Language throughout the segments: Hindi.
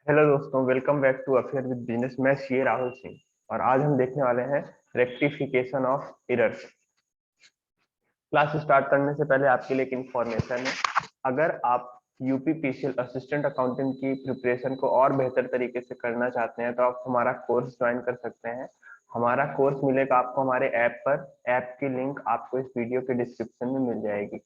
हेलो दोस्तों, welcome back to affair with business. मैं सी राहुल सिंह और आज हम देखने वाले हैं rectification of errors. Class start करने से पहले आपके लिए एक इन्फॉर्मेशन है। अगर आप यूपीपीसीएल असिस्टेंट अकाउंटेंट की प्रिपरेशन को और बेहतर तरीके से करना चाहते हैं तो आप हमारा कोर्स ज्वाइन कर सकते हैं। हमारा कोर्स मिलेगा आपको हमारे ऐप पर। ऐप की लिंक आपको इस वीडियो के डिस्क्रिप्शन में मिल जाएगी।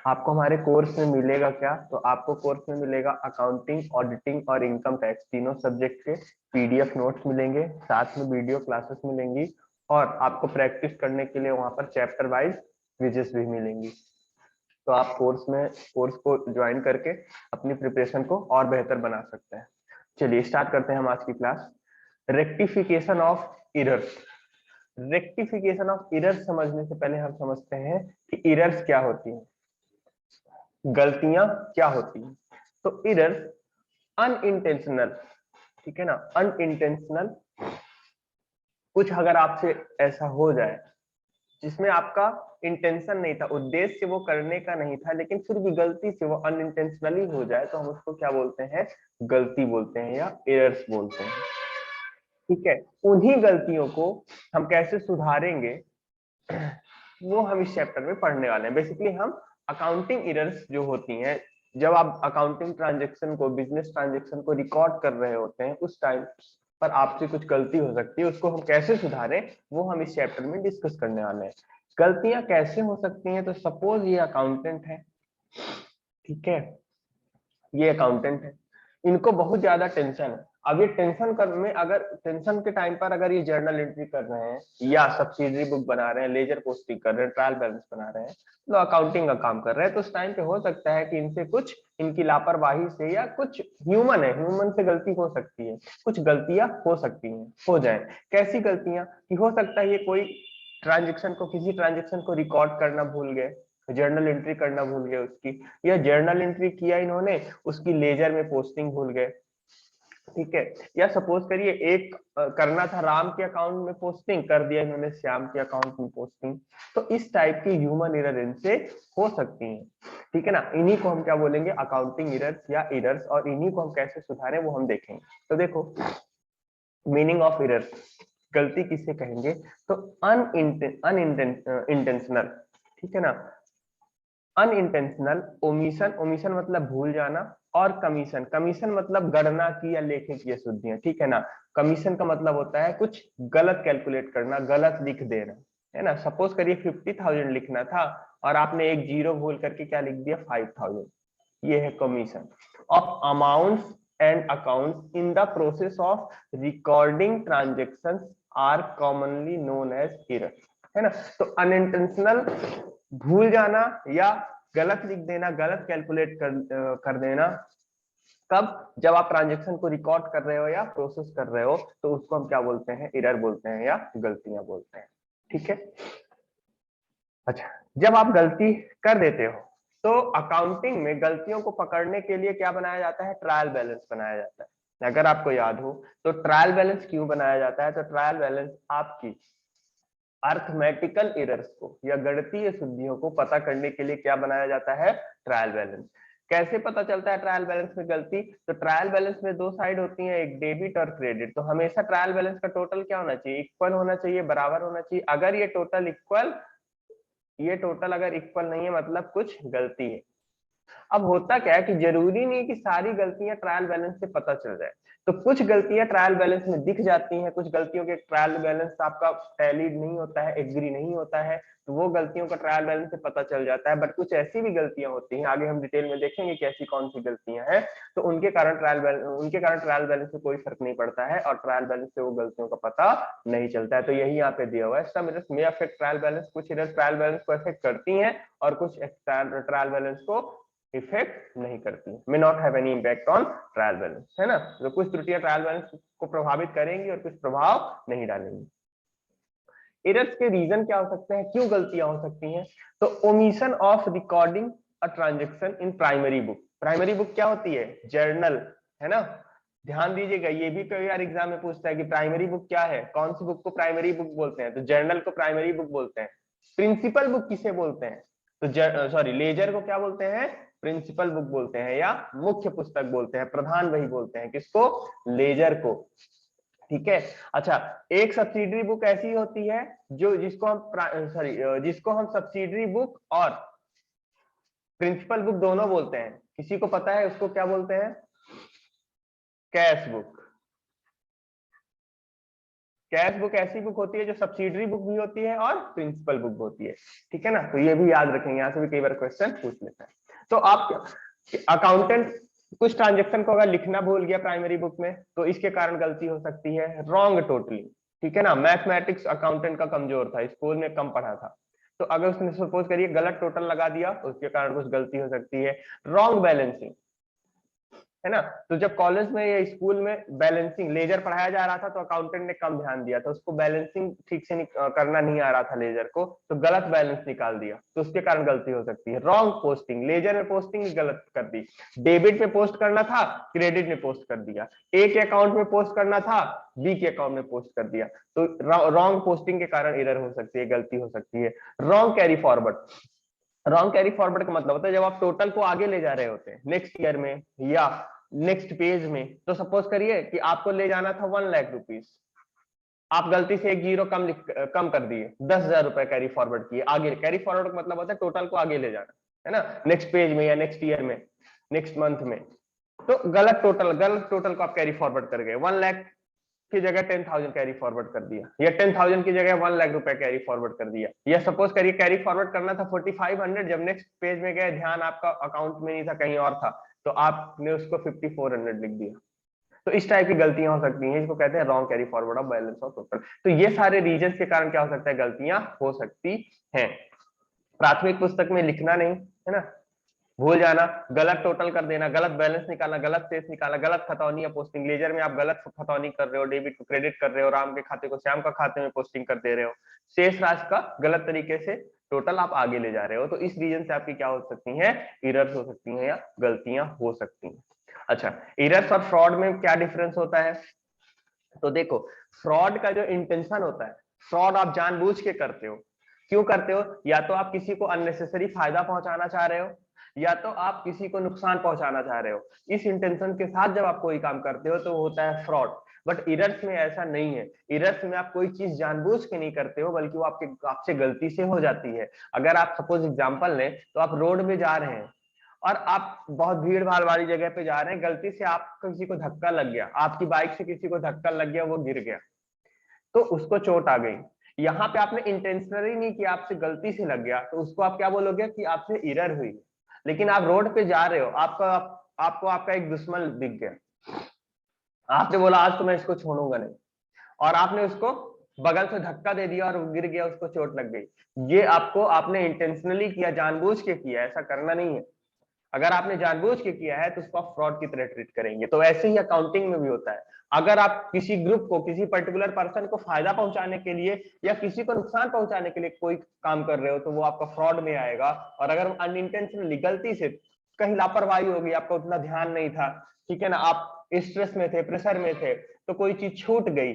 आपको हमारे कोर्स में मिलेगा क्या? तो आपको कोर्स में मिलेगा अकाउंटिंग, ऑडिटिंग और इनकम टैक्स तीनों सब्जेक्ट के पीडीएफ नोट्स मिलेंगे, साथ में वीडियो क्लासेस मिलेंगी और आपको प्रैक्टिस करने के लिए वहां पर चैप्टर वाइज क्विजेस भी मिलेंगी। तो आप कोर्स को ज्वाइन करके अपनी प्रिपरेशन को और बेहतर बना सकते हैं। चलिए स्टार्ट करते हैं हम आज की class. Rectification of errors. Rectification of errors समझने से पहले हम समझते हैं कि एरर्स क्या होती हैं, गलतियां क्या होती हैं। तो एरर्स अनइंटेंशनल, ठीक है ना, अनइंटेंशनल कुछ अगर आपसे ऐसा हो जाए जिसमें आपका इंटेंशन नहीं था, उद्देश्य से वो करने का नहीं था, लेकिन फिर भी गलती से वो अनइंटेंशनली हो जाए तो हम उसको क्या बोलते हैं? गलती बोलते हैं या एरर्स बोलते हैं। ठीक है, उन्हीं गलतियों को हम कैसे सुधारेंगे वो हम इस चैप्टर में पढ़ने वाले हैं। बेसिकली हम अकाउंटिंग एरर्स जो होती हैं, जब आप अकाउंटिंग ट्रांजेक्शन को, बिजनेस ट्रांजेक्शन को रिकॉर्ड कर रहे होते हैं उस टाइम पर आपसे कुछ गलती हो सकती है, उसको हम कैसे सुधारें वो हम इस चैप्टर में डिस्कस करने वाले हैं। गलतियां कैसे हो सकती हैं? तो सपोज ये अकाउंटेंट है, ठीक है, ये अकाउंटेंट है, इनको बहुत ज्यादा टेंशन है। अब ये टेंशन कर में, अगर टेंशन के टाइम पर अगर ये जर्नल एंट्री कर रहे हैं या सब्सिडरी बुक बना रहे हैं, लेजर पोस्टिंग कर रहे हैं, ट्रायल बैलेंस बना रहे हैं, तो अकाउंटिंग का काम कर रहे हैं, तो उस टाइम पे हो सकता है कि इनसे कुछ, इनकी लापरवाही से या कुछ, ह्यूमन है, ह्यूमन से गलती हो सकती है, कुछ गलतियां हो सकती हैं, हो जाए। कैसी गलतियां? कि हो सकता है ये कोई ट्रांजेक्शन को, किसी ट्रांजेक्शन को रिकॉर्ड करना भूल गए, जर्नल एंट्री करना भूल गए उसकी, या जर्नल एंट्री किया इन्होंने, उसकी लेजर में पोस्टिंग भूल गए, ठीक है। या सपोज करिए एक करना था राम के अकाउंट में पोस्टिंग, कर दिया इन्होंने श्याम के अकाउंट में पोस्टिंग। तो इस टाइप की ह्यूमन एरर इनसे हो सकती है, ठीक है ना। इन्हीं को हम क्या बोलेंगे? अकाउंटिंग एरर्स या एरर्स, और इन्हीं को हम कैसे सुधारें वो हम देखेंगे। तो देखो, मीनिंग ऑफ एरर्स, गलती किसे कहेंगे? तो अनइंटेंशनल, ठीक है ना, अनइंटेंशनल ओमिशन, ओमिशन मतलब भूल जाना, और कमीशन, कमीशन मतलब गणना की या लेखे की अशुद्धियां, ठीक है ना। कमीशन का मतलब होता है कुछ गलत कैलकुलेट करना, गलत लिख देना, है ना। सपोज करिए 50,000 लिखना था और आपने एक जीरो भूल करके क्या लिख दिया? 5,000। ये है commission of amounts and accounts in the process of recording transactions are commonly known as error, है ना। तो अनइंटेंशनल भूल जाना या गलत लिख देना, गलत कैलकुलेट कर देना, कब? जब आप ट्रांजेक्शन को रिकॉर्ड कर रहे हो या प्रोसेस कर रहे हो, तो उसको हम क्या बोलते हैं? एरर बोलते हैं या गलतियां बोलते हैं, ठीक है। अच्छा, जब आप गलती कर देते हो तो अकाउंटिंग में गलतियों को पकड़ने के लिए क्या बनाया जाता है? ट्रायल बैलेंस बनाया जाता है। अगर आपको याद हो तो ट्रायल बैलेंस क्यों बनाया जाता है? तो ट्रायल बैलेंस आपकी अर्थमेटिकल एरर्स को या गणितीय शुद्धियों को पता करने के लिए क्या बनाया जाता है? Trial balance. कैसे पता चलता है ट्रायल बैलेंस में गलती? तो ट्रायल बैलेंस में दो साइड होती है, एक डेबिट और क्रेडिट। तो हमेशा ट्रायल बैलेंस का टोटल क्या होना चाहिए? इक्वल होना चाहिए, बराबर होना चाहिए। अगर ये टोटल इक्वल, ये टोटल अगर इक्वल नहीं है मतलब कुछ गलती है। अब होता क्या है कि जरूरी नहीं कि सारी गलतियां ट्रायल बैलेंस से पता चल जाए। तो कुछ गलतियां ट्रायल बैलेंस में दिख जाती हैं, कुछ गलतियों के ट्रायल बैलेंस आपका टैली नहीं होता है, एग्री नहीं होता है, तो वो गलतियों का ट्रायल बैलेंस से पता चल जाता है। बट कुछ ऐसी भी गलतियां होती हैं, आगे हम डिटेल में देखेंगे कि ऐसी कौन सी गलतियां हैं, तो उनके कारण ट्रायल बैलेंस से कोई फर्क नहीं पड़ता है और ट्रायल बैलेंस से वो गलतियों का पता नहीं चलता है। तो यही यहाँ पे दिया हुआ है, सम एरर्स मे अफेक्ट ट्रायल बैलेंस, कुछ एरर्स ट्रायल बैलेंस को अफेक्ट करती हैं और कुछ ट्रायल बैलेंस को इफेक्ट नहीं करती, may not have any impact on trial balance, है ना। तो कुछ त्रुटियां ट्रायल बैलेंस को प्रभावित करेंगी और कुछ प्रभाव नहीं डालेंगी। एरर्स के रीजन क्या हो सकते हैं, क्यों गलतियां हो सकती हैं? तो omission of recording a transaction in primary book. Primary book क्या होती है? जर्नल, है ना। ध्यान दीजिएगा, ये भी कई बार एग्जाम में पूछता है कि प्राइमरी बुक क्या है, कौन सी बुक को प्राइमरी बुक बोलते हैं? तो जर्नल को प्राइमरी बुक बोलते हैं। प्रिंसिपल बुक किसे बोलते हैं? तो लेजर को क्या बोलते हैं? प्रिंसिपल बुक बोलते हैं या मुख्य पुस्तक बोलते हैं, प्रधान वही बोलते हैं किसको, लेजर को। ठीक है। अच्छा, एक सब्सिडरी बुक ऐसी होती है जो जिसको हम सब्सिडरी बुक और प्रिंसिपल बुक दोनों बोलते हैं। किसी को पता है उसको क्या बोलते हैं? Cash book. कैश बुक ऐसी बुक होती है जो सब्सिडरी बुक भी होती है और प्रिंसिपल बुक होती है। ठीक है ना, तो ये भी याद रखेंगे, यहाँ से भी कई बार क्वेश्चन पूछ लेता है। तो आप अकाउंटेंट कुछ ट्रांजेक्शन को अगर लिखना भूल गया प्राइमरी बुक में तो इसके कारण गलती हो सकती है, रॉन्ग टोटली। ठीक है ना, मैथमेटिक्स अकाउंटेंट का कमजोर था, स्कूल में कम पढ़ा था, तो अगर उसने सपोज करिए गलत टोटल लगा दिया तो उसके कारण कुछ गलती हो सकती है। रॉन्ग बैलेंसिंग, है ना, तो जब कॉलेज में या स्कूल में बैलेंसिंग लेजर पढ़ाया जा रहा था तो अकाउंटेंट ने कम ध्यान दिया था, उसको बैलेंसिंग ठीक से करना नहीं आ रहा था लेजर को, तो गलत बैलेंस निकाल दिया, तो उसके कारण गलती हो सकती है। रॉन्ग पोस्टिंग, लेजर में पोस्टिंग गलत कर दी, डेबिट में पोस्ट करना था क्रेडिट में पोस्ट कर दिया, ए के अकाउंट में पोस्ट करना था बी के अकाउंट में पोस्ट कर दिया, तो रॉन्ग पोस्टिंग के कारण एरर हो सकती है, गलती हो सकती है। Wrong carry forward, wrong carry forward का मतलब होता है जब आप टोटल को आगे ले जा रहे होते हैं नेक्स्ट ईयर में या नेक्स्ट पेज में, तो सपोज करिए कि आपको ले जाना था 1 लाख रुपीस, आप गलती से एक जीरो कम कर दिए, 10,000 रुपए कैरी फॉरवर्ड किए आगे। कैरी फॉरवर्ड का मतलब होता है टोटल को आगे ले जाना, है ना, नेक्स्ट पेज में या नेक्स्ट ईयर में, नेक्स्ट मंथ में। तो गलत टोटल को आप कैरी फॉरवर्ड कर गए, 1 लाख की जगह 10,000 कैरी फॉरवर्ड कर दिया, या 10,000 की जगह 1 लाख रुपए कैरी फॉरवर्ड कर दिया, या सपोज करिए कैरी फॉरवर्ड करना था 4500, जब नेक्स्ट पेज में गए ध्यान आपका अकाउंट में नहीं था कहीं और था, तो आपने उसको 5400 लिख दिया। तो इस टाइप की गलतियां हो सकती हैं, इसको कहते हैं wrong carry forward of balance of total. तो ये सारे रीजन के कारण क्या हो सकता है, गलतियां हो सकती हैं। प्राथमिक पुस्तक में लिखना नहीं, है ना, भूल जाना, गलत टोटल कर देना, गलत बैलेंस निकालना, गलत शेष निकालना, गलत खतौनी या पोस्टिंग, लेजर में आप गलत खतौनी कर रहे हो, डेबिट को क्रेडिट कर रहे हो, राम के खाते को श्याम का खाते में पोस्टिंग कर दे रहे हो, शेष राशि का गलत तरीके से टोटल आप आगे ले जा रहे हो, तो इस रीजन से आपकी क्या हो सकती है, एरर्स हो सकती हैं या गलतियां हो सकती हैं। अच्छा, एरर्स और फ्रॉड में क्या डिफरेंस होता है? तो देखो, फ्रॉड का जो इंटेंशन होता है, फ्रॉड आप जानबूझ के करते हो। क्यों करते हो? या तो आप किसी को अननेसेसरी फायदा पहुंचाना चाह रहे हो, या तो आप किसी को नुकसान पहुंचाना चाह रहे हो। इस इंटेंशन के साथ जब आप कोई काम करते हो तो वो होता है फ्रॉड। बट इरर्स में ऐसा नहीं है, इरर्स में आप कोई चीज जानबूझ के नहीं करते हो, बल्कि वो आपसे गलती से हो जाती है। अगर आप सपोज एग्जांपल लें तो आप रोड में जा रहे हैं और आप बहुत भीड़ भाड़ वाली जगह पे जा रहे हैं, गलती से आप किसी को धक्का लग गया, आपकी बाइक से किसी को धक्का लग गया, वो गिर गया, तो उसको चोट आ गई। यहाँ पे आपने इंटेंशनली नहीं किया, आपसे गलती से लग गया, तो उसको आप क्या बोलोगे कि आपसे एरर हुई। लेकिन आप रोड पे जा रहे हो, आपको आपका एक दुश्मन दिख गया, आपने बोला आज तो मैं इसको छोड़ूंगा नहीं, और आपने उसको बगल से धक्का दे दिया और वो गिर गया, उसको चोट लग गई। ये आपने इंटेंशनली किया, जानबूझ के किया, ऐसा करना नहीं है। अगर आपने जानबूझ के किया है तो उसको आप फ्रॉड की तरह ट्रीट करेंगे। तो ऐसे ही अकाउंटिंग में भी होता है, अगर आप किसी ग्रुप को, किसी पर्टिकुलर पर्सन को फायदा पहुंचाने के लिए या किसी को नुकसान पहुंचाने के लिए कोई काम कर रहे हो तो वो आपका फ्रॉड में आएगा। और अगर अनइंटेंशनली गलती से कहीं लापरवाही होगी, आपका उतना ध्यान नहीं था, ठीक है ना, आप स्ट्रेस में थे, प्रेशर में थे, तो कोई चीज छूट गई,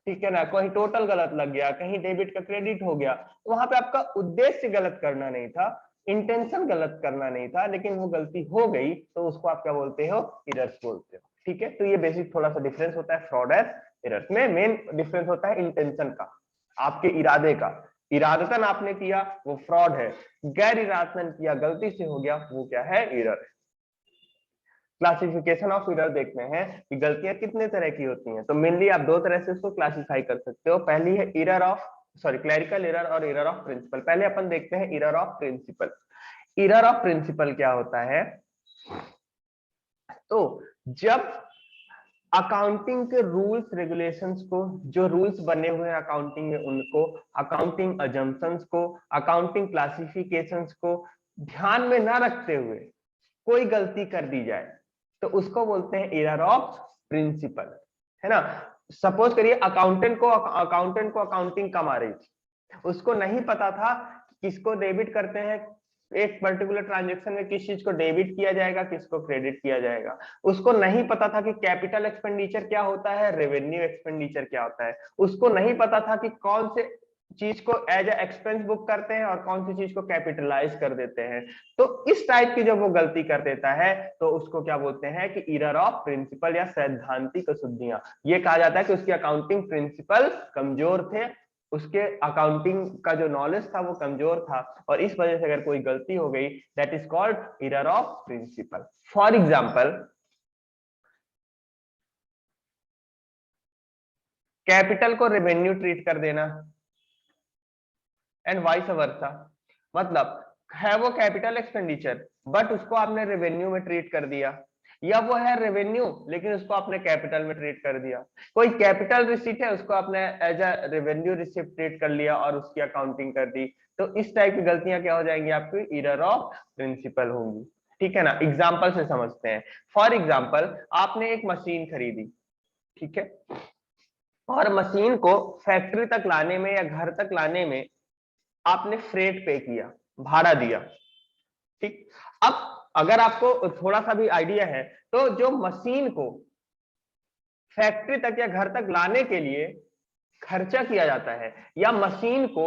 ठीक है ना, कहीं टोटल गलत लग गया, कहीं डेबिट का क्रेडिट हो गया, तो वहां पे आपका उद्देश्य गलत करना नहीं था, इंटेंशन गलत करना नहीं था, लेकिन वो गलती हो गई, तो उसको आप क्या बोलते हो, एरर्स बोलते हो। ठीक है, तो ये बेसिक थोड़ा सा डिफरेंस होता है फ्रॉड एंड एरर्स में। मेन डिफरेंस होता है इंटेंशन का, आपके इरादे का। इरादतन आपने किया वो फ्रॉड है, गैर इरादतन किया, गलती से हो गया, वो क्या है, एरर है। क्लासिफिकेशन ऑफ एरर देखते हैं कि गलतियां कितने तरह की होती हैं। तो मेनली आप दो तरह से इसको क्लासिफाई कर सकते हो। पहली है एरर ऑफ क्लरिकल एरर और एरर ऑफ प्रिंसिपल। पहले अपन देखते हैं error of principle. Error of principle क्या होता है? तो जब अकाउंटिंग के रूल्स रेगुलेशंस को, जो रूल्स बने हुए हैं अकाउंटिंग में, उनको, अकाउंटिंग अजम्पशंस को, अकाउंटिंग क्लासिफिकेशंस को ध्यान में ना रखते हुए कोई गलती कर दी जाए तो उसको बोलते हैं एरर ऑफ प्रिंसिपल, है ना। सपोज करिए अकाउंटेंट को अकाउंटिंग कम आ रही थी, उसको नहीं पता था किसको डेबिट करते हैं, एक पर्टिकुलर ट्रांजेक्शन में किस चीज को डेबिट किया जाएगा, किसको क्रेडिट किया जाएगा। उसको नहीं पता था कि कैपिटल एक्सपेंडिचर क्या होता है, रेवेन्यू एक्सपेंडिचर क्या होता है। उसको नहीं पता था कि कौन से चीज को एज ए एक्सपेंस बुक करते हैं और कौन सी चीज को कैपिटलाइज कर देते हैं। तो इस टाइप की जब वो गलती कर देता है तो उसको क्या बोलते हैं कि एरर ऑफ प्रिंसिपल या सैद्धांतिक अशुद्धियां। ये कहा जाता है कि उसकी अकाउंटिंग प्रिंसिपल कमजोर थे, उसके अकाउंटिंग का जो नॉलेज था वो कमजोर था, और इस वजह से अगर कोई गलती हो गई that is called error of principle. For example, capital को रेवेन्यू ट्रीट कर देना एंड वाइस वर्सा। मतलब है वो कैपिटल एक्सपेंडिचर बट उसको आपने रेवेन्यू में ट्रीट कर दिया, या वो है रेवेन्यू लेकिन उसको आपने कैपिटल में ट्रीट कर दिया। कोई कैपिटल रिसीट है उसको आपने as a revenue receipt treat कर लिया और उसकी अकाउंटिंग कर दी। तो इस टाइप की गलतियां क्या हो जाएंगी, आपकी एरर ऑफ प्रिंसिपल होंगी। ठीक है ना, एग्जाम्पल से समझते हैं। फॉर एग्जाम्पल, आपने एक मशीन खरीदी, ठीक है, और मशीन को फैक्ट्री तक लाने में या घर तक लाने में आपने फ्रेट पे किया, भाड़ा दिया। ठीक, अब अगर आपको थोड़ा सा भी आइडिया है तो जो मशीन को फैक्ट्री तक या घर तक लाने के लिए खर्चा किया जाता है, या मशीन को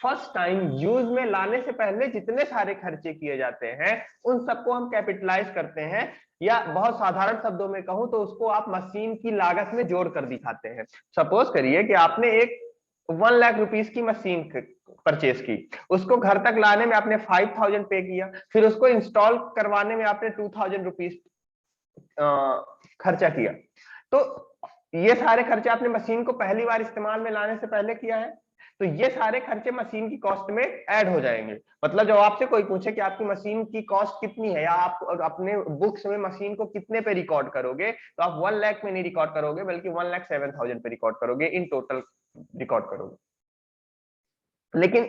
फर्स्ट टाइम यूज में लाने से पहले जितने सारे खर्चे किए जाते हैं उन सबको हम कैपिटलाइज करते हैं, या बहुत साधारण शब्दों में कहूं तो उसको आप मशीन की लागत में जोड़ कर दिखाते हैं। सपोज करिए कि आपने एक 1 लाख रुपीस की मशीन परचेज की, उसको घर तक लाने में आपने 5000 पे किया, फिर उसको इंस्टॉल करवाने में आपने 2000 रुपीस खर्चा किया। तो ये सारे खर्चे आपने मशीन को पहली बार इस्तेमाल में लाने से पहले किया है, तो ये सारे खर्चे मशीन की कॉस्ट में ऐड हो जाएंगे। मतलब जब आपसे कोई पूछे कि आपकी मशीन की कॉस्ट कितनी है या आप अपने बुक्स में मशीन को कितने पे रिकॉर्ड करोगे, तो आप 1 लाख में नहीं रिकॉर्ड करोगे बल्कि 1,07,000 पे रिकॉर्ड करोगे, इन टोटल रिकॉर्ड करोगे। लेकिन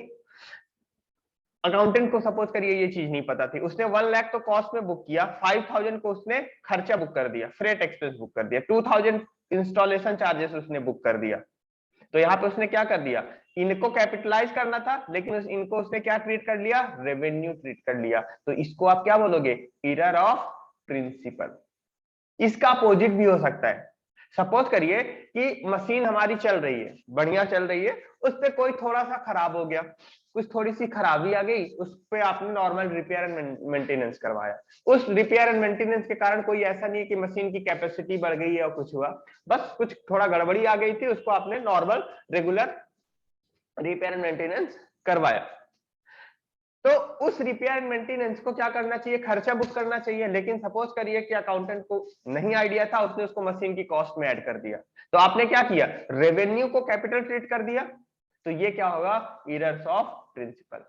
अकाउंटेंट को सपोज करिए ये चीज नहीं पता थी, उसने 1 लाख तो कॉस्ट में बुक किया, 5000 को उसने खर्चा बुक कर दिया, फ्रेट एक्सपेंस बुक कर दिया, 2000 इंस्टॉलेशन चार्जेस उसने बुक कर दिया। तो यहाँ पे उसने क्या कर दिया, इनको कैपिटलाइज करना था लेकिन इनको उसने क्या ट्रीट कर लिया, रेवेन्यू ट्रीट कर लिया। तो इसको आप क्या बोलोगे, एरर ऑफ प्रिंसिपल। इसका अपोजिट भी हो सकता है। सपोज करिए कि मशीन हमारी चल रही है, बढ़िया चल रही है, उस पर कोई थोड़ा सा खराब हो गया, कुछ थोड़ी सी खराबी आ गई, उस पे आपने नॉर्मल रिपेयर एंड मेंटेनेंस करवाया। उस रिपेयर एंड मेंटेनेंस के कारण कोई ऐसा नहीं है कि मशीन की कैपेसिटी बढ़ गई है और कुछ हुआ, बस कुछ थोड़ा गड़बड़ी आ गई थी, उसको आपने normal regular repair and maintenance करवाया। तो उस रिपेयर एंड मेंटेनेंस को क्या करना चाहिए, खर्चा बुक करना चाहिए। लेकिन सपोज करिए कि अकाउंटेंट को नहीं आइडिया था, उसने उसको मशीन की कॉस्ट में ऐड कर दिया, तो आपने क्या किया, रेवेन्यू को कैपिटल ट्रीट कर दिया। तो ये क्या होगा, एरर्स ऑफ प्रिंसिपल।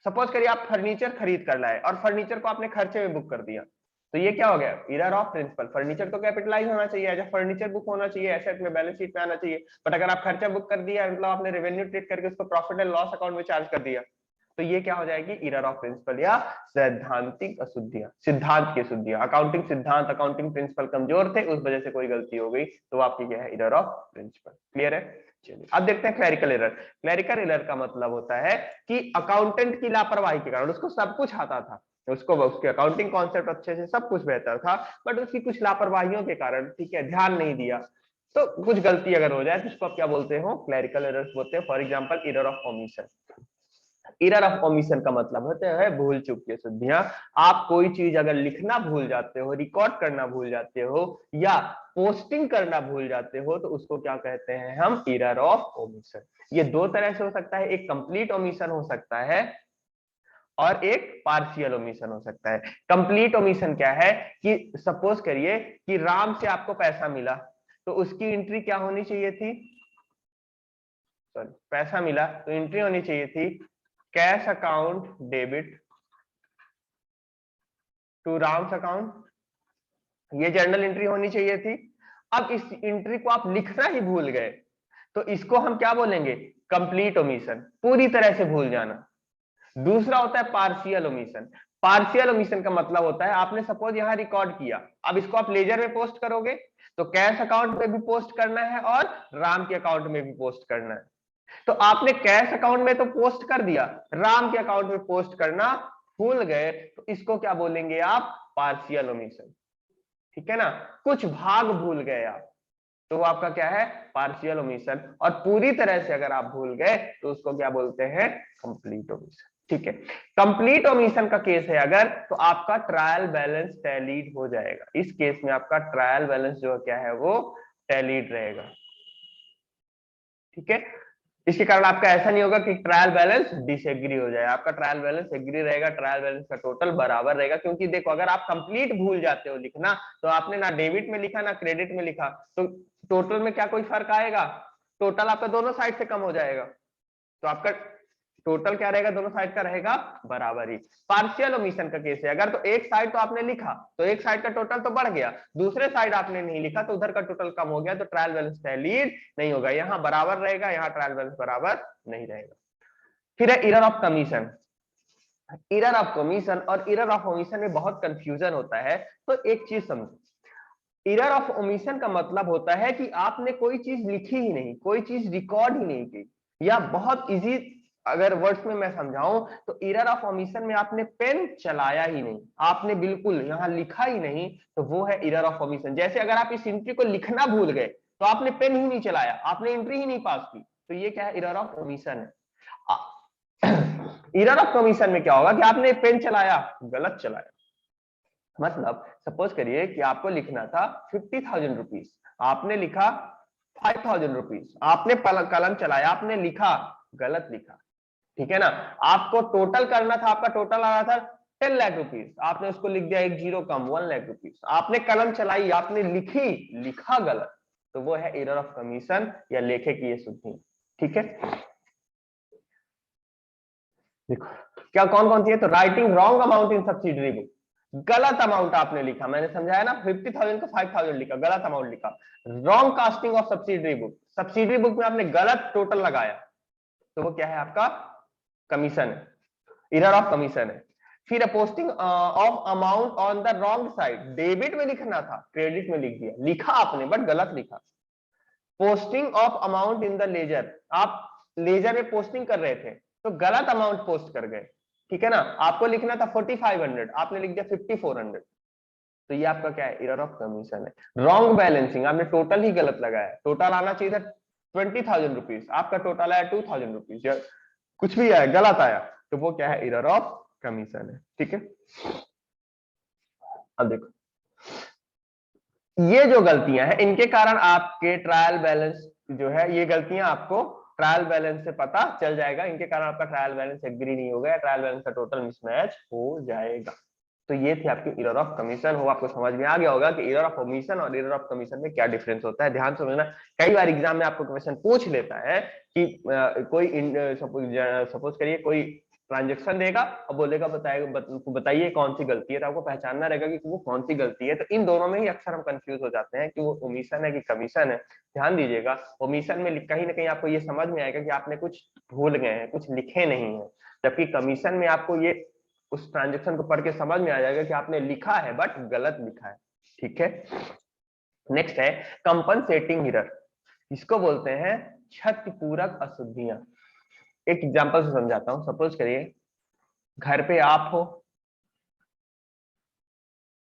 सपोज करिए आप फर्नीचर खरीद कर लाए और फर्नीचर को आपने खर्चे में बुक कर दिया, तो ये क्या हो गया, एरर ऑफ प्रिंसिपल। फर्नीचर तो कैपिटलाइज होना चाहिए, एज फर्नीचर बुक होना चाहिए, एसेट में बैलेंस शीट में आना चाहिए, बट अगर आप खर्चा बुक कर दिया मतलब आपने रेवेन्यू ट्रीट करके उसको प्रॉफिट एंड लॉस अकाउंट में चार्ज कर दिया, तो ये क्या हो जाएगी, एरर ऑफ प्रिंसिपल या सैद्धांतिक अशुद्धियां, सिद्धांत की अशुद्धियां। अकाउंटिंग सिद्धांत, अकाउंटिंग प्रिंसिपल कमजोर थे, उस वजह से कोई गलती हो गई, तो आपकी क्या है, एरर ऑफ प्रिंसिपल। क्लियर है। चलिए अब देखते हैं क्लैरिकल एरर। क्लैरिकल एरर का मतलब होता है कि अकाउंटेंट की लापरवाही के कारण, उसको सब कुछ आता था, उसको उसके अकाउंटिंग कॉन्सेप्ट अच्छे से सब कुछ बेहतर था, बट उसकी कुछ लापरवाहियों के कारण, ठीक है, ध्यान नहीं दिया, तो कुछ गलती अगर हो जाए तो उसको आप क्या बोलते हो, क्लैरिकल एरर्स बोलते हैं। For example error of omission. Error of omission का मतलब होता है भूल चूक की अशुद्धियां। आप कोई चीज अगर लिखना भूल जाते हो, रिकॉर्ड करना भूल जाते हो, या पोस्टिंग करना भूल जाते हो, तो उसको क्या कहते हैं हम, एरर ऑफ ओमिशन। ये दो तरह से हो सकता है, एक कंप्लीट ओमिशन हो सकता है और एक पार्शियल ओमिशन हो सकता है। कंप्लीट ओमिशन क्या है कि सपोज करिए कि राम से आपको पैसा मिला, तो उसकी एंट्री क्या होनी चाहिए थी, सॉरी, पैसा मिला तो एंट्री होनी चाहिए थी cash account debit to Ram's account, ये जर्नल एंट्री होनी चाहिए थी। अब इस एंट्री को आप लिखना ही भूल गए, तो इसको हम क्या बोलेंगे, कंप्लीट ओमिशन, पूरी तरह से भूल जाना। दूसरा होता है पार्शियल ओमिशन। पार्शियल ओमिशन का मतलब होता है आपने सपोज यहां रिकॉर्ड किया, अब इसको आप लेजर में पोस्ट करोगे तो कैश अकाउंट में भी पोस्ट करना है और राम के अकाउंट में भी पोस्ट करना है। तो आपने कैश अकाउंट में तो पोस्ट कर दिया, राम के अकाउंट में पोस्ट करना भूल गए, तो इसको क्या बोलेंगे आप, पार्शियल ओमिशन। ठीक है ना, कुछ भाग भूल गए आप। तो वो आपका क्या है, पार्शियल ओमिशन। और पूरी तरह से अगर आप भूल गए तो उसको क्या बोलते हैं, कंप्लीट ओमिशन। ठीक है, कंप्लीट ओमिशन का केस है अगर, तो आपका ट्रायल बैलेंस टैलीड हो जाएगा। इस केस में आपका ट्रायल बैलेंस जो क्या है वो टैलीड रहेगा। ठीक है, इसके कारण आपका ऐसा नहीं होगा कि ट्रायल बैलेंस डिसएग्री हो जाए, आपका ट्रायल बैलेंस एग्री रहेगा, ट्रायल बैलेंस का टोटल बराबर रहेगा। क्योंकि देखो अगर आप कंप्लीट भूल जाते हो लिखना, तो आपने ना डेबिट में लिखा ना क्रेडिट में लिखा, तो टोटल में क्या कोई फर्क आएगा, टोटल आपका दोनों साइड से कम हो जाएगा। तो आपका टोटल क्या रहेगा, दोनों साइड का रहेगा बराबर ही। पार्शियल ओमिशन का केस है अगर, तो एक साइड तो आपने लिखा तो एक साइड का टोटल तो बढ़ गया, दूसरे साइड आपने नहीं लिखा तो उधर का टोटल कम हो गया, तो ट्रायल बैलेंस टैलीड नहीं होगा, यहाँ बराबर रहेगा, यहाँ ट्रायल बैलेंस बराबर नहीं रहेगा। फिर है error of commission. Error of commission और एरर ऑफ ओमिशन में बहुत कंफ्यूजन होता है। तो एक चीज समझो, एरर ऑफ ओमिशन का मतलब होता है कि आपने कोई चीज लिखी ही नहीं, कोई चीज रिकॉर्ड ही नहीं की, या बहुत इजी अगर वर्ड्स में मैं समझाऊं तो एरर ऑफ ओमिशन में आपने पेन चलाया ही नहीं, आपने बिल्कुल यहां लिखा ही नहीं, तो वो है एरर ऑफ ओमिशन। जैसे अगर आप इस एंट्री को लिखना भूल गए तो आपने पेन ही नहीं चलाया, आपने एंट्री ही नहीं पास की, तो ये क्या है, एरर ऑफ ओमिशन है। एरर ऑफ कमीशन में क्या होगा कि आपने पेन चलाया, गलत चलाया। मतलब सपोज करिए कि आपको लिखना था 50,000 रुपीज, आपने लिखा 5,000 रुपीज, आपने कलम चलाया, आपने लिखा, गलत लिखा। ठीक है ना, आपको टोटल करना था, आपका टोटल आ रहा था 10 लाख रुपीज, आपने उसको लिख दिया एक जीरो कम 1 लाख रुपीज, आपने कलम चलाई, आपने लिखी, लिखा गलत, तो वो है एरर ऑफ कमीशन या लेखे की ये शुद्धि। ठीक है, देखो क्या कौन कौन सी है, तो writing wrong amount in subsidiary book, गलत अमाउंट आपने लिखा, मैंने समझाया ना, 50,000 को 5,000 लिखा, गलत अमाउंट लिखा। Wrong casting of subsidiary book, subsidiary book में आपने गलत टोटल लगाया, तो वो क्या है, आपका कमीशन है, एरर ऑफ कमीशन है। फिर posting of amount on the wrong side, debit में लिखना था क्रेडिट में लिख दिया, लिखा आपने बट गलत लिखा। Posting of amount in the ledger, आप लेजर में पोस्टिंग कर रहे थे तो गलत अमाउंट पोस्ट कर गए। ठीक है ना, आपको लिखना था 4,500, आपने लिख दिया 5,400, तो ये आपका क्या है, एरर ऑफ कमीशन है। रॉन्ग बैलेंसिंग, आपने टोटल ही गलत लगाया, टोटल आना चाहिए था 20,000 रुपीज, आपका टोटल आया 2,000 रुपीज, या कुछ भी आया गलत आया, तो वो क्या है, एरर ऑफ कमीशन है। ठीक है, अब देखो ये जो गलतियां हैं इनके कारण आपके ट्रायल बैलेंस जो है, ये गलतियां आपको ट्रायल बैलेंस से पता चल जाएगा, इनके कारण आपका ट्रायल बैलेंस एग्री नहीं होगा, ट्रायल बैलेंस का टोटल मिसमैच हो जाएगा। तो ये थी आपकी एरर ऑफ कमीशन। हो आपको समझ में आ गया होगा कि एरर ऑफ ओमिशन और एरर ऑफ कमीशन में क्या डिफरेंस होता है। ध्यान से समझना, कई बार एग्जाम में आपको क्वेश्चन पूछ लेता है कि कोई सपोज करिए कोई ट्रांजेक्शन देगा और बोलेगा बताइए कौन सी गलती है, तो आपको पहचानना रहेगा कि वो कौन सी गलती है। तो इन दोनों में ही अक्सर हम कंफ्यूज हो जाते हैं कि वो ओमिशन है कि कमीशन है। ध्यान दीजिएगा, ओमिशन में कहीं ना कहीं आपको ये समझ में आएगा कि आपने कुछ भूल गए हैं, कुछ लिखे नहीं है, जबकि कमीशन में आपको ये उस ट्रांजेक्शन को पढ़ के समझ में आ जाएगा कि आपने लिखा है बट गलत लिखा है। ठीक है, नेक्स्ट है कंपनसेटिंग एरर, इसको बोलते हैं क्षतिपूरक अशुद्धियां। एक एग्जांपल से समझाता हूं, सपोज करिए घर पे आप हो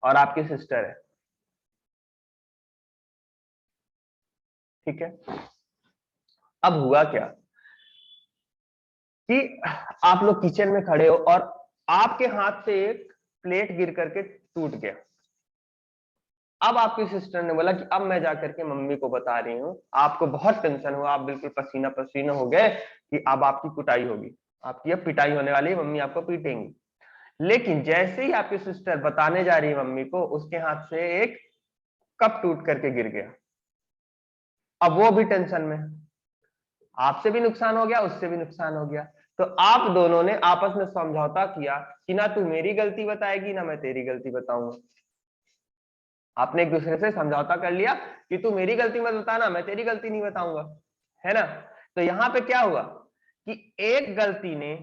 और आपकी सिस्टर है। ठीक है, अब हुआ क्या कि आप लोग किचन में खड़े हो और आपके हाथ से एक प्लेट गिर करके टूट गया। अब आपकी सिस्टर ने बोला कि अब मैं जाकर के मम्मी को बता रही हूँ, आपको बहुत टेंशन हुआ, आप बिल्कुल पसीना पसीना हो गए कि अब आपकी कुटाई होगी, आपकी अब पिटाई होने वाली है, मम्मी आपको पीटेंगी। लेकिन जैसे ही आपकी सिस्टर बताने जा रही है मम्मी को, उसके हाथ से एक कप टूट करके गिर गया। अब वो भी टेंशन में, आपसे भी नुकसान हो गया, उससे भी नुकसान हो गया। तो आप दोनों ने आपस में समझौता किया कि ना तू मेरी गलती बताएगी ना मैं तेरी गलती बताऊंगा। आपने एक दूसरे से समझौता कर लिया कि तू मेरी गलती मत बताना, मैं तेरी गलती नहीं बताऊंगा, है ना। तो यहां पे क्या हुआ कि एक गलती ने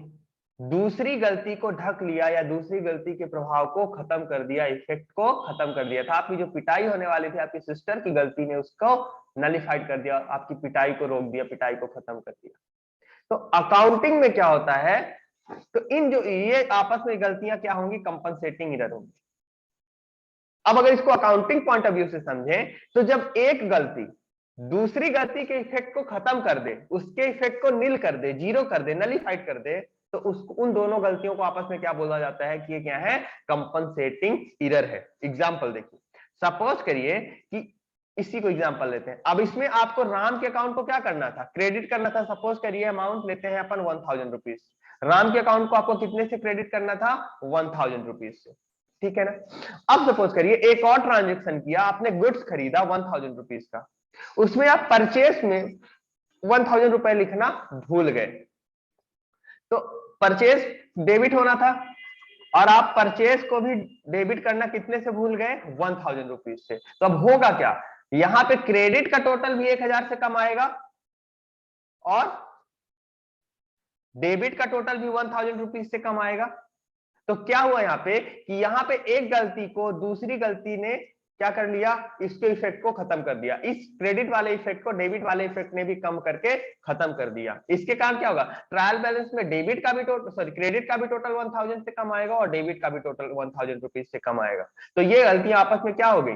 दूसरी गलती को ढक लिया, या दूसरी गलती के प्रभाव को खत्म कर दिया, इफेक्ट को खत्म कर दिया था। आपकी जो पिटाई होने वाली थी आपकी सिस्टर की गलती ने उसको नलिफाइड कर दिया, आपकी पिटाई को रोक दिया, पिटाई को खत्म कर दिया। तो अकाउंटिंग में क्या होता है, तो इन जो ये आपस में गलतियां क्या होंगी, कंपनसेटिंग एरर होंगी। अब अगर इसको अकाउंटिंग पॉइंट ऑफ व्यू से समझें, तो जब एक गलती दूसरी गलती के इफेक्ट को खत्म कर दे, उसके इफेक्ट को नील कर दे, जीरो कर दे, नलीफाइड कर दे, तो उन दोनों गलतियों को आपस में क्या बोला जाता है कि ये क्या है, कंपनसेटिंग एरर है। एग्जांपल देखिए, सपोज करिए कि इसी को एग्जांपल लेते हैं। अब इसमें आपको राम के अकाउंट को क्या करना था, क्रेडिट करना था। सपोज करिए अमाउंट लेते हैं अपन 1000 रुपीज, राम के अकाउंट को आपको कितने से क्रेडिट करना था, 1000 रुपीज से, ठीक है ना। अब सपोज करिए एक और ट्रांजेक्शन किया, आपने गुड्स खरीदा 1000 रुपीज का, उसमें आप परचेस में 1000 रुपए लिखना भूल गए, तो परचेस डेबिट होना था और आप परचेस को भी डेबिट करना कितने से भूल गए, 1000 रुपीज से। तो अब होगा क्या, यहां पे क्रेडिट का टोटल भी 1000 से कम आएगा और डेबिट का टोटल भी 1000 रुपीज से कम आएगा। तो क्या हुआ यहाँ पे कि यहाँ पे एक गलती को दूसरी गलती ने क्या कर लिया, इसके इफेक्ट को खत्म कर दिया, इस क्रेडिट वाले इफेक्ट को डेबिट वाले इफेक्ट ने भी कम करके खत्म कर दिया। इसके कारण क्या होगा, ट्रायल बैलेंस में डेबिट का भी टोटल, सॉरी क्रेडिट का भी टोटल 1000 से कम आएगा और डेबिट का भी टोटल 1000 रुपीज से कम आएगा। तो ये गलतियां आपस में क्या हो गई,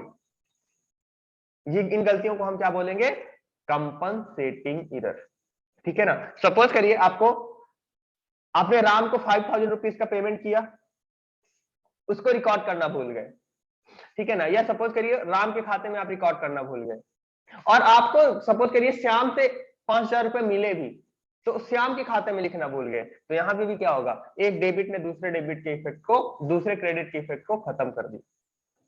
ये इन गलतियों को हम क्या बोलेंगे, कंपनसेटिंग एरर, ठीक है ना। सपोज करिए आपको, आपने राम को 5000 रुपीज का पेमेंट किया, उसको रिकॉर्ड करना भूल गए, ठीक है ना। या सपोज करिए राम के खाते में आप रिकॉर्ड करना भूल गए और आपको सपोज करिए श्याम से 5000 रुपए मिले भी, तो श्याम के खाते में लिखना भूल गए, तो यहां पे भी क्या होगा, एक डेबिट ने दूसरे डेबिट के इफेक्ट को, दूसरे क्रेडिट के इफेक्ट को खत्म कर दिया।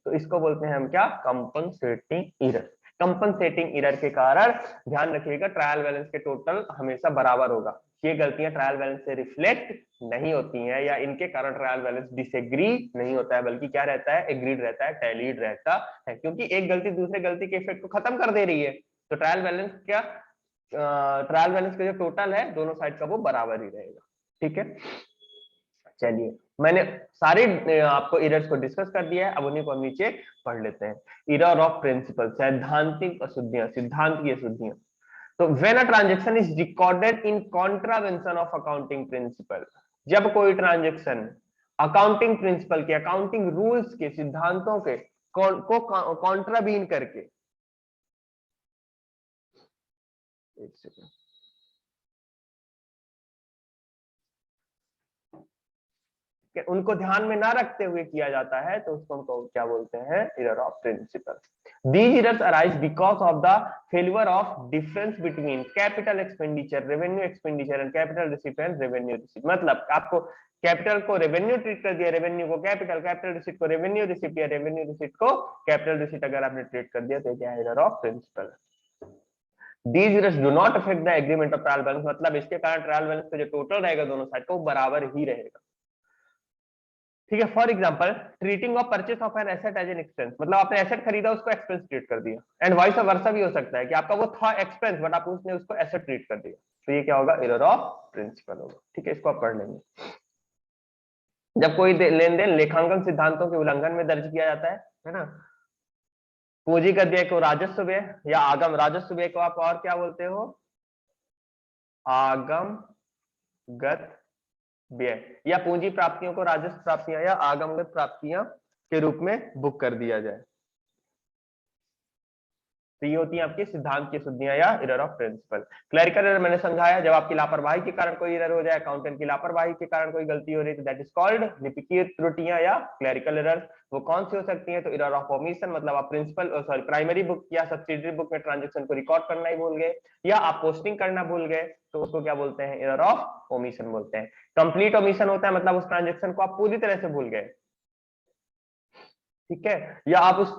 तो इसको बोलते हैं हम क्या, कंपनसेटिंग एरर। कंपनसेटिंग एरर के कारण ध्यान रखिएगा ट्रायल बैलेंस के टोटल हमेशा बराबर होगा। ये गलतियां ट्रायल बैलेंस से रिफ्लेक्ट नहीं होती हैं या इनके कारण ट्रायल बैलेंस डिसएग्री नहीं होता है, बल्कि क्या रहता है, एग्रीड रहता है, टैलीड रहता है, क्योंकि एक गलती दूसरे गलती के इफेक्ट को खत्म कर दे रही है। तो ट्रायल बैलेंस क्या, ट्रायल बैलेंस का जो टोटल है दोनों साइड का वो बराबर ही रहेगा, ठीक है। चलिए, मैंने सारे आपको एरर्स को डिस्कस कर दिया है, अब उन्हीं को हम नीचे पढ़ लेते हैं। एरर ऑफ प्रिंसिपल, सैद्धांतिक अशुद्धियां, सिद्धांत की अशुद्धियां। तो when a transaction is recorded in contravention of accounting principle, जब कोई ट्रांजैक्शन अकाउंटिंग प्रिंसिपल के, अकाउंटिंग रूल्स के, सिद्धांतों के को कॉन्ट्रावीन करके, एक सेकंड, उनको ध्यान में ना रखते हुए किया जाता है, तो उसको हमको क्या बोलते हैं, error of principle. These errors arise because of the failure of difference between capital expenditure, revenue expenditure and capital receipt and revenue receipt। मतलब आपको कैपिटल को रेवेन्यू ट्रीट कर दिया, रेवेन्यू को कैपिटल, कैपिटल रिसीट को रेवेन्यू रिसीट या रेवेन्यू रिसीट को कैपिटल रिसीट अगर आपने ट्रीट कर दिया तो क्या है, error of principle. These errors do not affect the agreement of trial balance, मतलब इसके कारण ट्रायल बैलेंस का जो टोटल रहेगा दोनों साइड का वो बराबर ही रहेगा, ठीक है। For example, treating of purchase of an asset as an expense, मतलब आपने एसेट खरीदा उसको एक्सपेंस ट्रीट कर दिया, एंड वाइस वर्सा भी हो सकता है कि आपका वो था एक्सपेंस बट आप उसने उसको एसेट ट्रीट कर दिया, तो ये क्या होगा, एरर ऑफ प्रिंसिपल होगा, ठीक है। इसको आप पढ़ लेंगे। जब कोई लेन देन लेखांकन सिद्धांतों के उल्लंघन में दर्ज किया जाता है ना, पूंजीगत व्यय को राजस्व व्यय या आगम राजस्व व्यय को आप और क्या बोलते हो, आगमगत व्यय, या पूंजी प्राप्तियों को राजस्व प्राप्तियां या आगमगत प्राप्तियां के रूप में बुक कर दिया जाए, तो ये होती है आपकी सिद्धांत की अशुद्धियां या error of principle. Clerical error मैंने समझाया, जब आपकी लापरवाही के कारण कोई एरर हो जाए, अकाउंटेंट की लापरवाही के कारण कोई गलती हो रही है, दैट इज कॉल्ड लिपिकीय त्रुटियां या क्लरिकल एरर। वो कौन सी हो सकती है, तो एरर ऑफ ओमिशन, मतलब आप प्रिंसिपल सॉरी प्राइमरी बुक या सब्सिडरी बुक में ट्रांजेक्शन को रिकॉर्ड करना ही भूल गए, या आप पोस्टिंग करना भूल गए, तो उसको क्या बोलते हैं, एरर ऑफ ओमिशन बोलते हैं। कंप्लीट ओमिशन होता है, मतलब उस ट्रांजेक्शन को आप पूरी तरह से भूल गए, ठीक है। या आप उस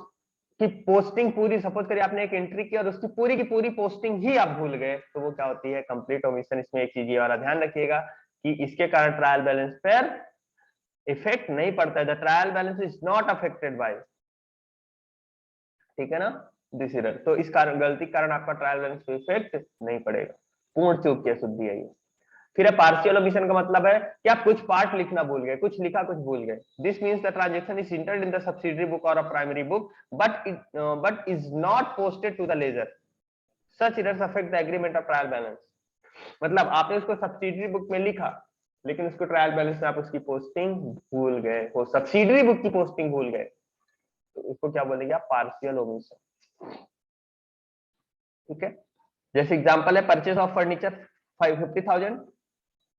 कि पोस्टिंग पूरी, सपोज करिए आपने एक एंट्री की और उसकी पूरी पोस्टिंग ही आप भूल गए, तो वो क्या होती है, कंप्लीट ओमिशन। इसमें एक चीज ये वाला ध्यान रखिएगा कि इसके कारण ट्रायल बैलेंस पर इफेक्ट नहीं पड़ता है, the trial balance is not affected by, ठीक है ना, दिस एरर। तो इस कारण, गलती के कारण आपका ट्रायल बैलेंस पे इफेक्ट नहीं पड़ेगा, पूर्ण चूक की अशुद्धि है ये। फिर पार्शियल ओमिशन का मतलब है कि आप कुछ पार्ट लिखना भूल गए, कुछ लिखा कुछ भूल गए। This means the transaction is entered in the subsidiary book और a primary book but is not posted to the ledger, such errors affect the agreement of trial balance. मतलब आपने उसको सब्सिडरी बुक में लिखा लेकिन उसको ट्रायल बैलेंस में आप उसकी पोस्टिंग भूल गए, वो सब्सिडरी बुक की पोस्टिंग भूल गए, तो उसको क्या बोलेंगे आप, पार्शियल ओमिशन। ठीक है, जैसे एग्जांपल है purchase of furniture 50,000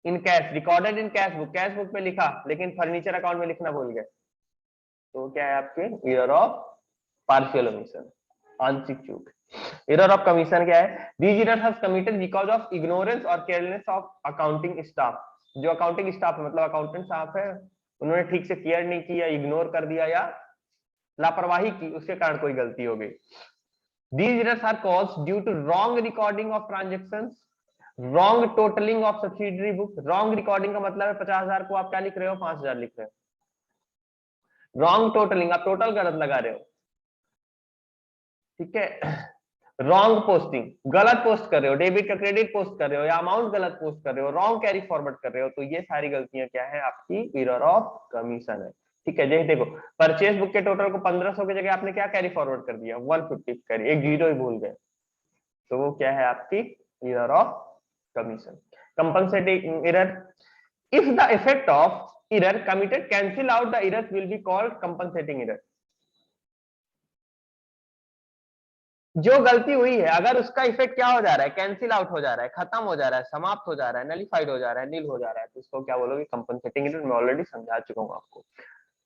in cash, recorded in cash book पे लिखा लेकिन फर्नीचर अकाउंट में लिखना भूल गए, तो क्या है आपके एरर ऑफ पार्शियल ओमिशन, आंशिक चूक। एरर ऑफ कमीशन क्या है, these errors have committed because of ignorance और केयरलेसनेस ऑफ अकाउंटिंग स्टाफ। जो अकाउंटिंग स्टाफ है मतलब अकाउंटेंट साहब है, उन्होंने ठीक से केयर नहीं किया, इग्नोर कर दिया या लापरवाही की, उसके कारण कोई गलती हो गई। These errors are caused due to wrong recording of transactions, wrong totaling of subsidiary book। wrong recording का मतलब है 50,000 को आप क्या लिख रहे हो, 5,000 लिख रहे हो। wrong totaling, आप टोटल गलत लगा रहे हो, ठीक है। रॉन्ग पोस्टिंग, गलत पोस्ट कर रहे हो, डेबिट का क्रेडिट पोस्ट कर रहे हो या अमाउंट गलत पोस्ट कर रहे हो, रॉन्ग कैरी फॉरवर्ड कर रहे हो, तो ये सारी गलतियां क्या है, आपकी एरर ऑफ कमीशन है। ठीक है, जैसे देखो परचेज बुक के टोटल को 1500 की जगह आपने क्या कैरी फॉरवर्ड कर दिया, 150 कैरी, एक जीरो ही भूल गए, तो वो क्या है आपकी error of commission. Compensating error, if the effect of error committed cancel out the errors will be called compensating error. जो गलती हुई है अगर उसका इफेक्ट क्या हो जा रहा है, कैंसिल आउट हो जा रहा है, खत्म हो जा रहा है, समाप्त हो जा रहा है, नलिफाइड हो जा रहा है, नील हो जा रहा है, तो इसको क्या बोलोगे, कंपनसेटिंग एरर। मैं ऑलरेडी समझा चुका हूं आपको,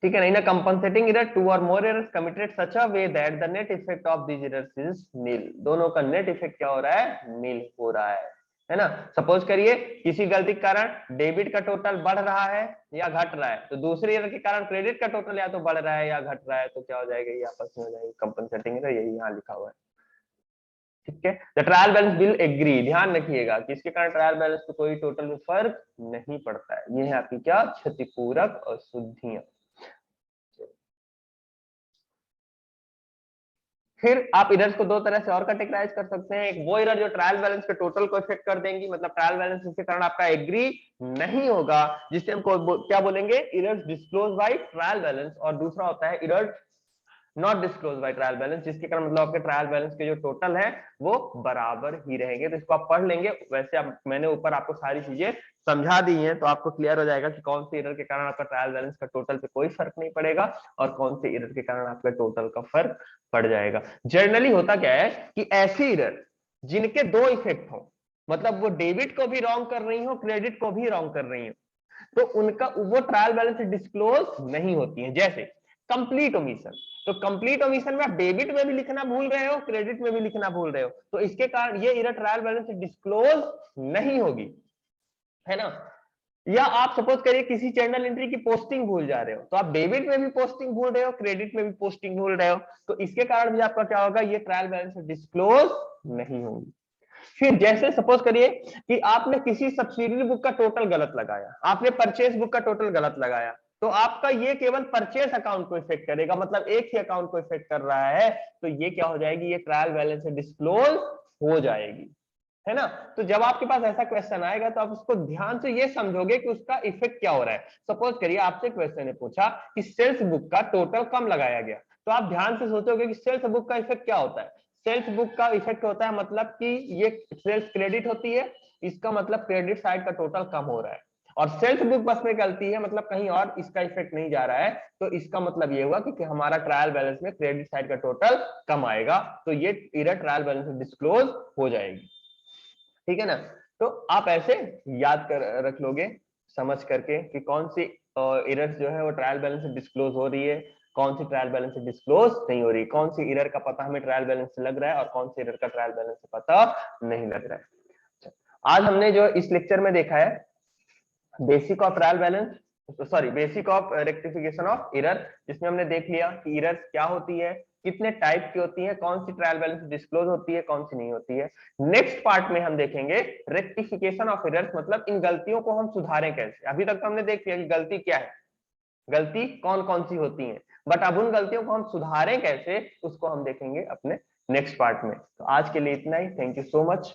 ठीक है ना। In a compensating error two और more errors committed such a way that the net effect of these errors is nil. दोनों का नेट इफेक्ट क्या हो रहा है, नील हो रहा है ना। सपोज करिए किसी गलती के कारण डेबिट का टोटल बढ़ रहा है या घट रहा है, तो दूसरी एरर के कारण क्रेडिट का टोटल या तो बढ़ रहा है या घट रहा है, तो क्या हो जाएगा, ये आपस में हो जाएगी कंपनसेटिंग एरर, यही यहाँ लिखा हुआ है। ठीक है, the trial balance will agree, ध्यान रखिएगा कि इसके कारण ट्रायल बैलेंस पे कोई टोटल में फर्क नहीं पड़ता है। ये है आपकी क्या, क्षतिपूरक अशुद्धियां। फिर आप इरर्स को दो तरह से और कैटेगराइज कर सकते हैं। एक वो इरर जो ट्रायल बैलेंस के टोटल को इफेक्ट कर देंगी, मतलब ट्रायल बैलेंस के कारण आपका एग्री नहीं होगा, जिससे हम क्या बोलेंगे, errors disclose by trial balance. और दूसरा होता है errors not disclose by trial balance, जिसके कारण मतलब आपके ट्रायल बैलेंस के जो टोटल है वो बराबर ही रहेंगे। तो इसको आप पढ़ लेंगे, वैसे मैंने ऊपर आपको सारी चीजें समझा दी हैं, तो आपको क्लियर हो जाएगा कि कौन से एरर के कारण आपका ट्रायल बैलेंस का टोटल पे कोई फर्क नहीं पड़ेगा और कौन से एरर के कारण आपका टोटल का फर्क पड़ जाएगा। जनरली होता क्या है कि ऐसी एरर जिनके दो इफेक्ट हो, मतलब वो डेबिट को भी रॉन्ग कर रही हो, क्रेडिट को भी रॉन्ग कर रही हो, तो उनका वो ट्रायल बैलेंस डिस्क्लोज नहीं होती है। जैसे कंप्लीट ओमिशन, तो कंप्लीट ओमिशन में आप डेबिट में भी लिखना भूल रहे हो, क्रेडिट में भी लिखना भूल रहे हो, तो इसके कारण ये एरर ट्रायल बैलेंस डिस्क्लोज नहीं होगी, है ना। या आप सपोज करिए किसी जर्नल एंट्री की पोस्टिंग भूल जा रहे हो, तो आप डेबिट में भी पोस्टिंग भूल रहे हो, क्रेडिट में भी पोस्टिंग भूल रहे हो, तो इसके कारण भी आपका क्या होगा, ये ट्रायल बैलेंस डिस्क्लोज नहीं होगी। फिर जैसे सपोज करिए कि आपने किसी सब्सिडियरी बुक का टोटल गलत लगाया, आपने परचेज बुक का टोटल गलत लगाया, तो आपका ये केवल परचेज अकाउंट को इफेक्ट करेगा, मतलब एक ही अकाउंट को इफेक्ट कर रहा है, तो ये क्या हो जाएगी, ये ट्रायल बैलेंस से डिस्क्लोज हो जाएगी, है ना। तो जब आपके पास ऐसा क्वेश्चन आएगा तो आप उसको ध्यान से ये समझोगे कि उसका इफेक्ट क्या हो रहा है। सपोज करिए आपसे क्वेश्चन ने पूछा कि सेल्स बुक का टोटल कम लगाया गया, तो आप ध्यान से सोचोगे कि सेल्स बुक का इफेक्ट क्या होता है। सेल्स बुक का इफेक्ट होता है मतलब कि ये सेल्स क्रेडिट होती है, इसका मतलब क्रेडिट साइड का टोटल कम हो रहा है, और सेल्स बुक बस में गलती है, मतलब कहीं और इसका इफेक्ट नहीं जा रहा है, तो इसका मतलब ये हुआ कि हमारा ट्रायल बैलेंस में क्रेडिट साइड का टोटल कम आएगा, तो ये एरर ट्रायल बैलेंस में डिस्क्लोज हो जाएगी, ठीक है ना। तो आप ऐसे याद कर रख लोगे समझ करके कि कौन सी एरर जो है वो ट्रायल बैलेंस से डिस्क्लोज हो रही है, कौन सी ट्रायल बैलेंस से डिस्क्लोज नहीं हो रही, कौन सी एरर का पता हमें ट्रायल बैलेंस से लग रहा है और कौन सी एरर का ट्रायल बैलेंस से पता नहीं लग रहा है। आज हमने जो इस लेक्चर में देखा है basic of trial balance, sorry basic of rectification of error, जिसमें हमने देख लिया कि एरर क्या होती है, कितने टाइप की होती है, कौन सी ट्रायल बैलेंस डिस्क्लोज होती है, कौन सी नहीं होती है। नेक्स्ट पार्ट में हम देखेंगे रेक्टिफिकेशन ऑफ एरर्स, मतलब इन गलतियों को हम सुधारें कैसे। अभी तक तो हमने देख लिया कि गलती क्या है, गलती कौन कौन सी होती है, बट अब उन गलतियों को हम सुधारें कैसे उसको हम देखेंगे अपने नेक्स्ट पार्ट में। तो आज के लिए इतना ही, थैंक यू सो मच।